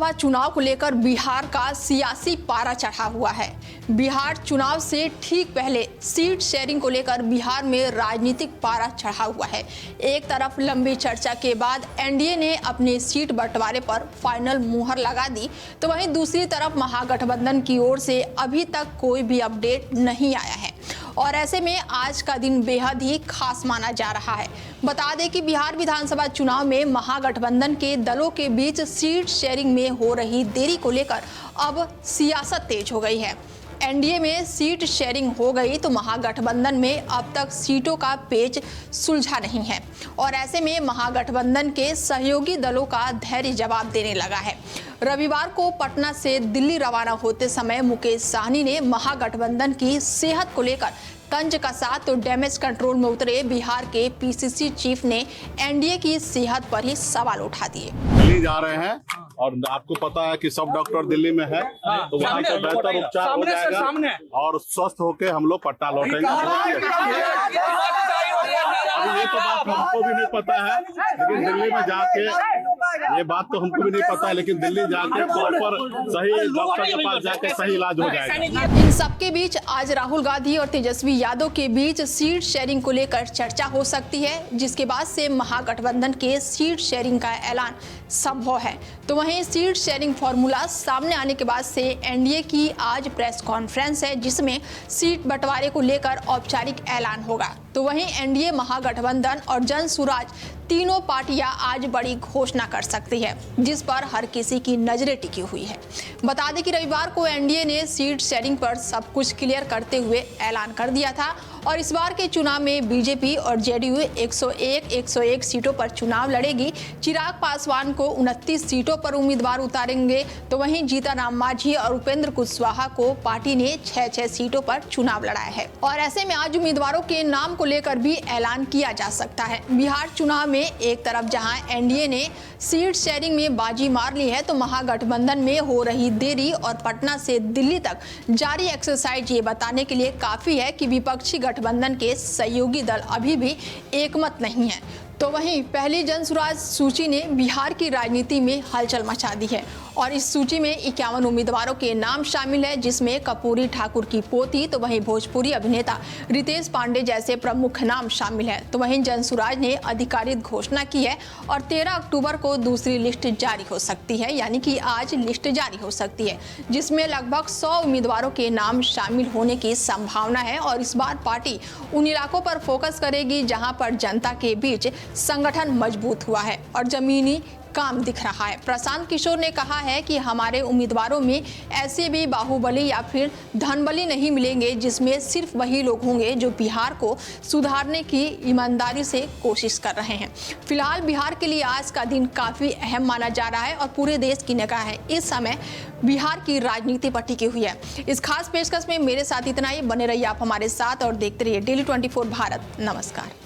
विधानसभा चुनाव को लेकर बिहार का सियासी पारा चढ़ा हुआ है। बिहार चुनाव से ठीक पहले सीट शेयरिंग को लेकर बिहार में राजनीतिक पारा चढ़ा हुआ है। एक तरफ लंबी चर्चा के बाद एनडीए ने अपने सीट बंटवारे पर फाइनल मुहर लगा दी, तो वहीं दूसरी तरफ महागठबंधन की ओर से अभी तक कोई भी अपडेट नहीं आया है और ऐसे में आज का दिन बेहद ही खास माना जा रहा है। बता दें कि बिहार विधानसभा चुनाव में महागठबंधन के दलों के बीच सीट शेयरिंग में हो रही देरी को लेकर अब सियासत तेज हो गई है। एनडीए में सीट शेयरिंग हो गई तो महागठबंधन में अब तक सीटों का पेच सुलझा नहीं है और ऐसे में महागठबंधन के सहयोगी दलों का धैर्य जवाब देने लगा है। रविवार को पटना से दिल्ली रवाना होते समय मुकेश सहनी ने महागठबंधन की सेहत को लेकर तंज कसा तो डैमेज कंट्रोल में उतरे बिहार के पीसीसी चीफ ने एनडीए की सेहत पर ही सवाल उठा दिए। दिल्ली जा रहे हैं और आपको पता है कि सब डॉक्टर दिल्ली में है, तो वहाँ का बेहतर उपचार हो जाएगा और स्वस्थ होकर हम लोग पटना लौटेंगे। अभी ये तो बात हमको भी नहीं पता है, लेकिन दिल्ली में जाके ये बात तो हमको भी नहीं पता है, लेकिन दिल्ली जाके प्रॉपर सही डॉक्टर के पास जाके सही इलाज हो जाएगा। इन सबके बीच आज राहुल गांधी और तेजस्वी यादव के बीच सीट शेयरिंग को लेकर चर्चा हो सकती है, जिसके बाद से महागठबंधन के सीट शेयरिंग का ऐलान संभव है। तो वहीं सीट शेयरिंग फॉर्मूला सामने आने के बाद से एनडीए की आज प्रेस कॉन्फ्रेंस है, जिसमें सीट बंटवारे को लेकर औपचारिक ऐलान होगा। तो वहीं एनडीए, महागठबंधन और जन सुराज तीनों पार्टियां आज बड़ी घोषणा कर सकती है, जिस पर हर किसी की नजरें टिकी हुई है। बता दें कि रविवार को एनडीए ने सीट शेयरिंग पर सब कुछ क्लियर करते हुए ऐलान कर दिया था और इस बार के चुनाव में बीजेपी और जेडीयू 101 सीटों पर चुनाव लड़ेगी। चिराग पासवान को 29 सीटों पर उम्मीदवार उतारेंगे, तो वहीं जीतनराम मांझी और उपेंद्र कुशवाहा को पार्टी ने 6 सीटों पर चुनाव लड़ाया है और ऐसे में आज उम्मीदवारों के नाम को लेकर भी ऐलान किया जा सकता है। बिहार चुनाव में एक तरफ जहां एनडीए ने सीट शेयरिंग में बाजी मार ली है, तो महागठबंधन में हो रही देरी और पटना से दिल्ली तक जारी एक्सरसाइज ये बताने के लिए काफी है कि विपक्षी गठबंधन के सहयोगी दल अभी भी एकमत नहीं है। तो वहीं पहली जनसुराज सूची ने बिहार की राजनीति में हलचल मचा दी है और इस सूची में 51 उम्मीदवारों के नाम शामिल है, जिसमें कपूरी ठाकुर की पोती, तो वहीं भोजपुरी अभिनेता रितेश पांडे जैसे प्रमुख नाम शामिल है। तो वहीं जनसुराज ने आधिकारिक घोषणा की है और 13 अक्टूबर को दूसरी लिस्ट जारी हो सकती है, यानी कि आज लिस्ट जारी हो सकती है, जिसमें लगभग 100 उम्मीदवारों के नाम शामिल होने की संभावना है और इस बार पार्टी उन इलाकों पर फोकस करेगी जहां पर जनता के बीच संगठन मजबूत हुआ है और जमीनी काम दिख रहा है। प्रशांत किशोर ने कहा है कि हमारे उम्मीदवारों में ऐसे भी बाहुबली या फिर धनबली नहीं मिलेंगे, जिसमें सिर्फ वही लोग होंगे जो बिहार को सुधारने की ईमानदारी से कोशिश कर रहे हैं। फिलहाल बिहार के लिए आज का दिन काफी अहम माना जा रहा है और पूरे देश की निगाह है इस समय बिहार की राजनीति पर टिकी हुई है। इस खास पेशकश में मेरे साथ इतना ही। बने रहिए आप हमारे साथ और देखते रहिए Daily 24 भारत। नमस्कार।